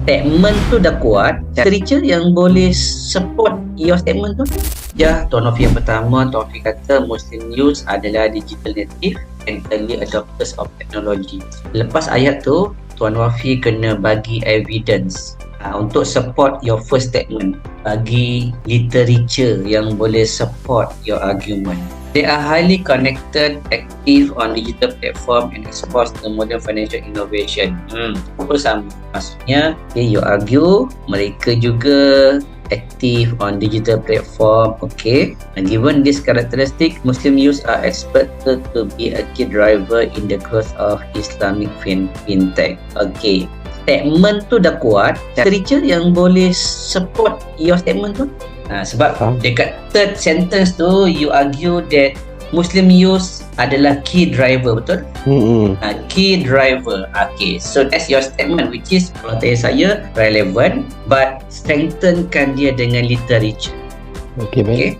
Statement tu dah kuat, literature yang boleh support your statement tu. Ya, Tuan Wafi yang pertama, Tuan Wafi kata Muslim youth adalah digital native and early adopters of technology. Lepas ayat tu, Tuan Wafi kena bagi evidence untuk support your first statement. Bagi literature yang boleh support your argument. They are highly connected, active on digital platform and expose the modern financial innovation. Apa sama? Maksudnya, you argue, mereka juga active on digital platform. Okay. And given this characteristic, Muslim youth are expected to be a key driver in the growth of Islamic fintech. Okay. Statement tu dah kuat, literature yang boleh support your statement tu. Sebab dekat third sentence tu you argue that Muslim youth adalah key driver, betul? Key driver. Okay, so that's your statement, which is kalau tanya saya relevant but strengthenkan dia dengan literature. Okay, baik. Okay.